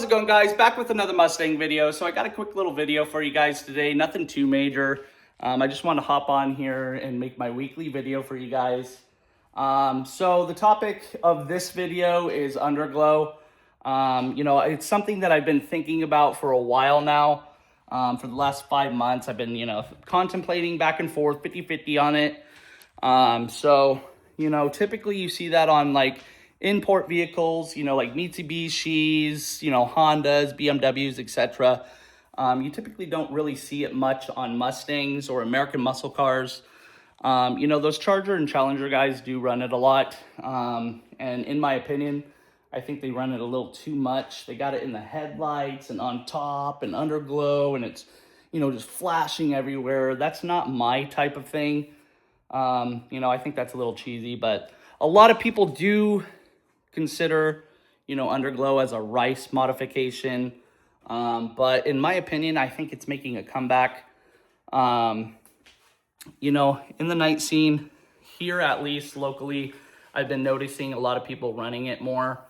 How's it going, guys? Back with another Mustang video. So I got a quick little video for you guys today. Nothing too major. I just want to hop on here and make my weekly video for you guys. So the topic of this video is Underglow. It's something that I've been thinking about for a while now. For the last 5 months, I've been, contemplating back and forth, 50-50 on it. Typically you see that on like import vehicles, like Mitsubishis, Hondas, BMWs, etc. You typically don't really see it much on Mustangs or American muscle cars. Those Charger and Challenger guys do run it a lot. And in my opinion, I think they run it a little too much. They got it in the headlights and on top and underglow, and it's, just flashing everywhere. That's not my type of thing. I think that's a little cheesy, but a lot of people do consider, Underglow as a rice modification. But in my opinion, I think it's making a comeback. In the night scene, here at least locally, I've been noticing a lot of people running it more.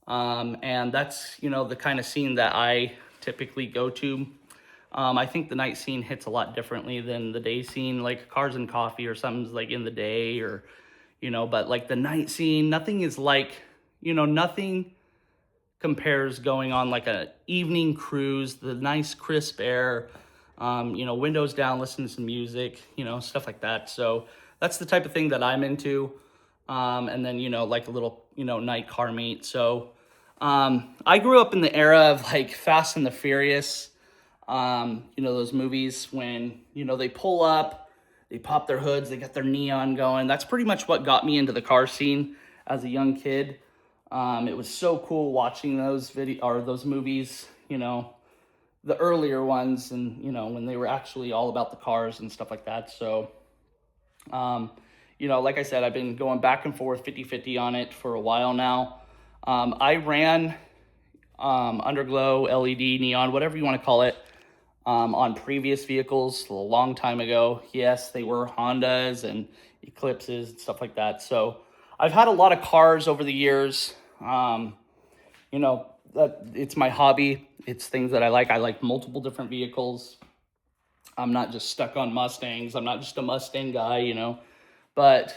And that's, the kind of scene that I typically go to. I think the night scene hits a lot differently than the day scene, like Cars and Coffee or something's like in the day or, but like the night scene, nothing is like, nothing compares going on like a evening cruise, the nice crisp air, windows down, listening to some music, stuff like that. So that's the type of thing that I'm into. And then, like a little, night car meet. So, I grew up in the era of like Fast and the Furious, those movies when, they pull up, they pop their hoods, they got their neon going. That's pretty much what got me into the car scene as a young kid. It was so cool watching those those movies, the earlier ones, and, when they were actually all about the cars and stuff like that. So, like I said, I've been going back and forth 50-50 on it for a while now. I ran Underglow, LED, neon, whatever you want to call it, on previous vehicles a long time ago. Yes, they were Hondas and Eclipses and stuff like that. So I've had a lot of cars over the years. It's my hobby. It's things that I like. I like multiple different vehicles. I'm not just stuck on Mustangs. I'm not just a Mustang guy, But,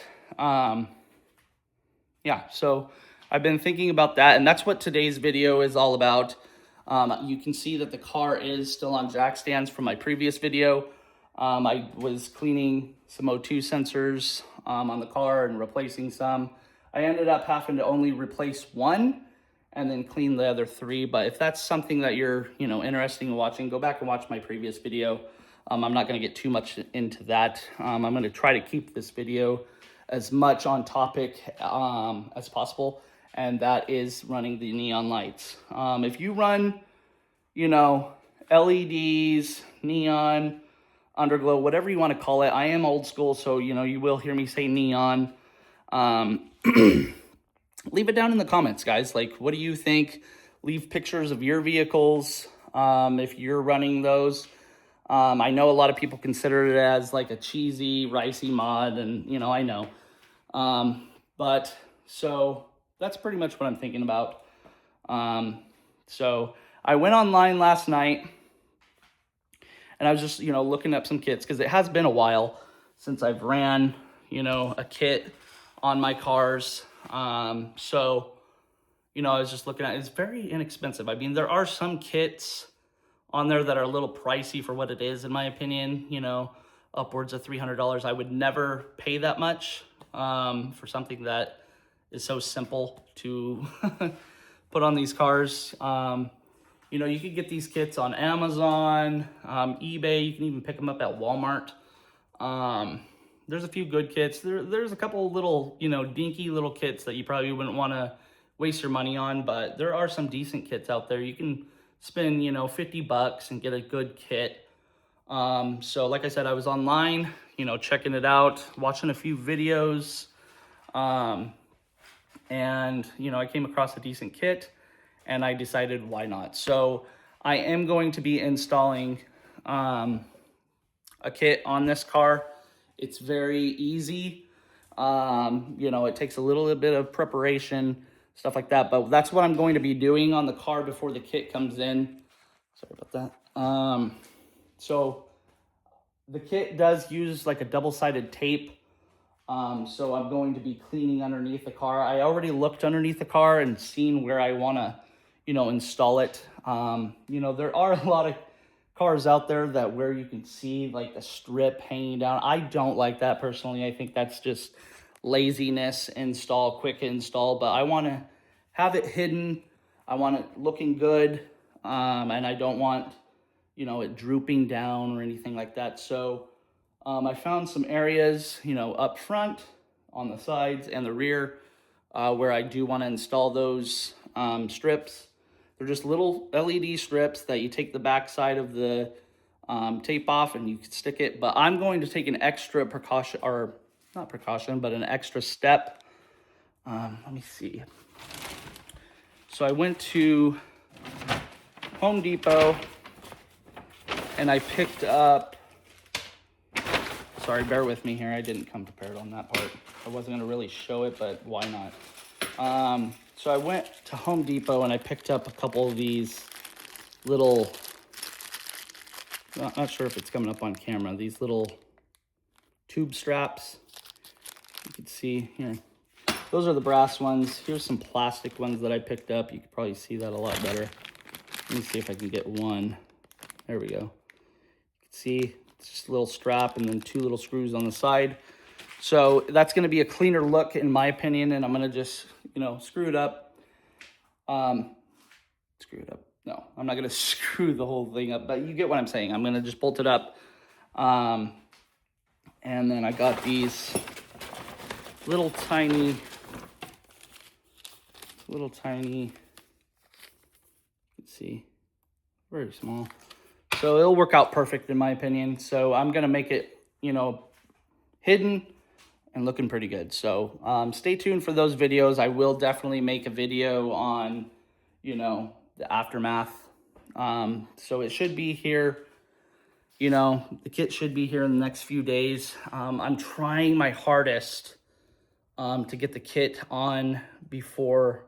so I've been thinking about that, and that's what today's video is all about. You can see that the car is still on jack stands from my previous video. I was cleaning some O2 sensors on the car and replacing some. I ended up having to only replace one and then clean the other three. But if that's something that you're, interested in watching, go back and watch my previous video. I'm not going to get too much into that. I'm going to try to keep this video as much on topic as possible, and that is running the neon lights. If you run, LEDs, neon, underglow, whatever you want to call it, I am old school, so, you will hear me say neon. Leave it down in the comments, guys. Like, what do you think? Leave pictures of your vehicles if you're running those. I know a lot of people consider it as like a cheesy, ricey mod, and, I know. But so that's pretty much what I'm thinking about. So I went online last night and I was just, looking up some kits because it has been a while since I've ran, a kit on my cars. I was just looking at it. It's very inexpensive. I mean, there are some kits on there that are a little pricey for what it is, in my opinion, upwards of $300. I would never pay that much for something that is so simple to put on these cars. You could get these kits on Amazon, eBay. You can even pick them up at Walmart. There's a few good kits. There's a couple little, dinky little kits that you probably wouldn't want to waste your money on, but there are some decent kits out there. You can spend, $50 and get a good kit. So like I said, I was online, checking it out, watching a few videos, and, I came across a decent kit, and I decided why not. So I am going to be installing a kit on this car. It's very easy. It takes a little bit of preparation. stuff like that. But that's what I'm going to be doing on the car before the kit comes in. Sorry about that. So the kit does use like a double-sided tape. So I'm going to be cleaning underneath the car. I already looked underneath the car and seen where I want to, install it. There are a lot of cars out there that where you can see like the strip hanging down. I don't like that personally. I think that's just laziness quick install, but I want to have it hidden. I want it looking good. And I don't want, it drooping down or anything like that. So I found some areas, up front, on the sides, and the rear, where I do want to install those strips. They're just little LED strips that you take the back side of the tape off and you can stick it. But I'm going to take an extra precaution, or not precaution, but an extra step. Let me see. So I went to Home Depot and I picked up, sorry, bear with me here. I didn't come prepared on that part. I wasn't going to really show it, but why not? So I went to Home Depot and I picked up a couple of these little, not sure if it's coming up on camera, these little tube straps. You can see here. Those are the brass ones. Here's some plastic ones that I picked up. You can probably see that a lot better. Let me see if I can get one. There we go. You can see it's just a little strap and then 2 little screws on the side. So that's going to be a cleaner look in my opinion, and I'm going to just, screw it up. Screw it up. No, I'm not going to screw the whole thing up, but you get what I'm saying. I'm going to just bolt it up. And then I got these little tiny, you can see, very small. So it'll work out perfect in my opinion. So I'm going to make it, hidden and looking pretty good. So stay tuned for those videos. I will definitely make a video on, the aftermath. So it should be here, the kit should be here in the next few days. I'm trying my hardest to get the kit on before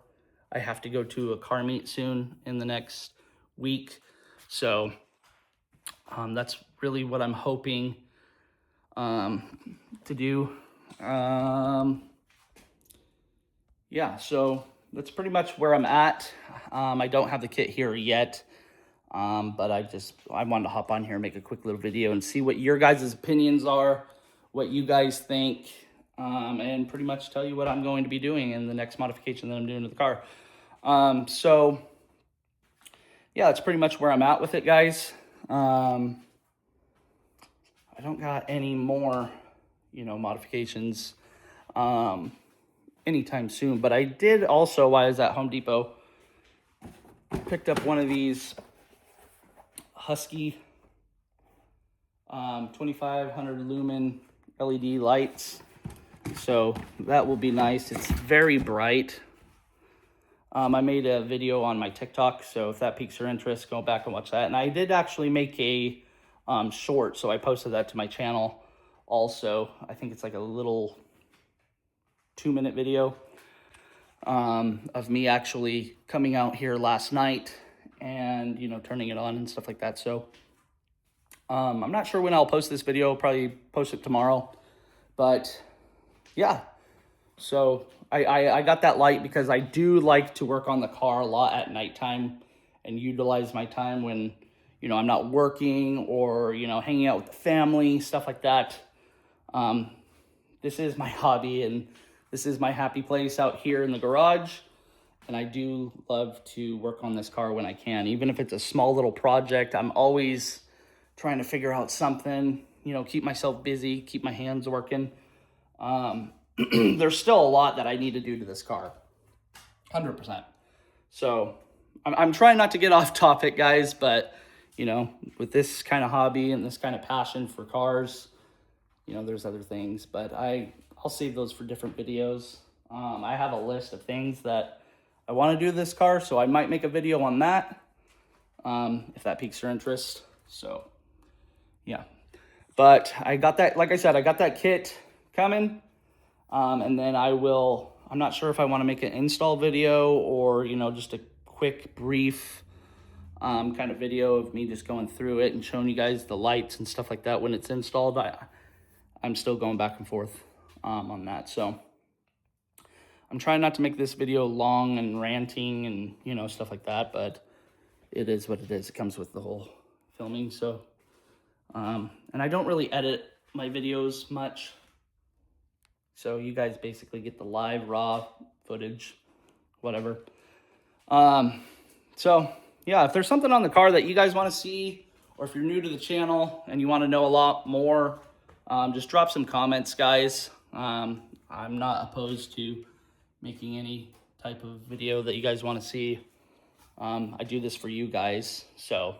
I have to go to a car meet soon in the next week. So that's really what I'm hoping to do. Yeah, so that's pretty much where I'm at. I don't have the kit here yet, but I wanted to hop on here and make a quick little video and see what your guys' opinions are, what you guys think, and pretty much tell you what I'm going to be doing in the next modification that I'm doing to the car. So yeah, that's pretty much where I'm at with it, guys. I don't got any more, modifications anytime soon. But I did also, while I was at Home Depot, picked up one of these Husky 2500 lumen LED lights. So that will be nice. It's very bright. I made a video on my TikTok, so if that piques your interest, go back and watch that. And I did actually make a short, so I posted that to my channel also. I think it's like a little 2-minute video of me actually coming out here last night and, turning it on and stuff like that. So I'm not sure when I'll post this video. I'll probably post it tomorrow. But yeah, so I got that light because I do like to work on the car a lot at nighttime and utilize my time when, I'm not working or, hanging out with the family, stuff like that. This is my hobby and this is my happy place out here in the garage. And I do love to work on this car when I can. Even if it's a small little project, I'm always trying to figure out something, keep myself busy, keep my hands working. There's still a lot that I need to do to this car, 100%. So I'm trying not to get off topic, guys, but, with this kind of hobby and this kind of passion for cars, there's other things, but I'll save those for different videos. I have a list of things that I want to do to this car, so I might make a video on that, if that piques your interest. So, yeah. But I got that, like I said, I got that kit coming, and then I will I'm not sure if I want to make an install video or, you know, just a quick, brief kind of video of me just going through it and showing you guys the lights and stuff like that when it's installed. I'm still going back and forth on that. So I'm trying not to make this video long and ranting and, you know, stuff like that, but it is what it is. It comes with the whole filming. So, and I don't really edit my videos much. So you guys basically get the live raw footage, whatever. So yeah, if there's something on the car that you guys want to see, or if you're new to the channel and you want to know a lot more, just drop some comments, guys. I'm not opposed to making any type of video that you guys want to see. I do this for you guys, so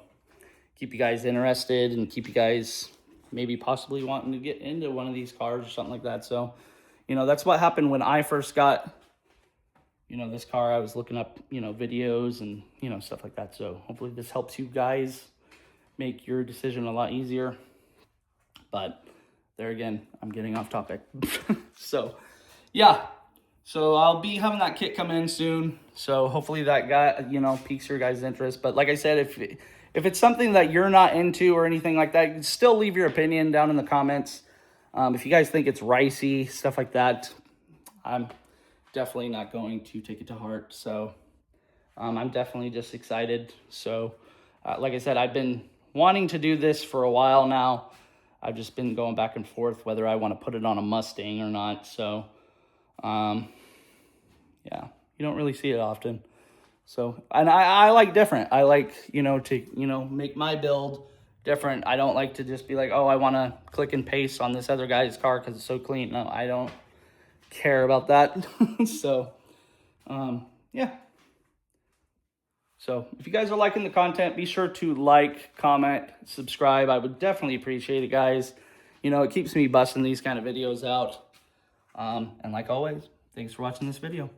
keep you guys interested and keep you guys maybe possibly wanting to get into one of these cars or something like that. So, you know, that's what happened when I first got, you know, this car. I was looking up, you know, videos and, you know, stuff like that. So hopefully this helps you guys make your decision a lot easier. But there again, I'm getting off topic. So yeah, so I'll be having that kit come in soon. So hopefully that got, you know, piques your guys' interest. But like I said, if it's something that you're not into or anything like that, you can still leave your opinion down in the comments. If you guys think it's ricey, stuff like that, I'm definitely not going to take it to heart. So I'm definitely just excited. So like I said, I've been wanting to do this for a while now. I've just been going back and forth whether I want to put it on a Mustang or not. So yeah, you don't really see it often. So, and I like different. I like, you know, to, you know, make my build different. I don't like to just be like, oh, I want to click and paste on this other guy's car because it's so clean. No, I don't care about that. So, yeah. So if you guys are liking the content, be sure to like, comment, subscribe. I would definitely appreciate it, guys. You know, it keeps me busting these kind of videos out. And like always, thanks for watching this video.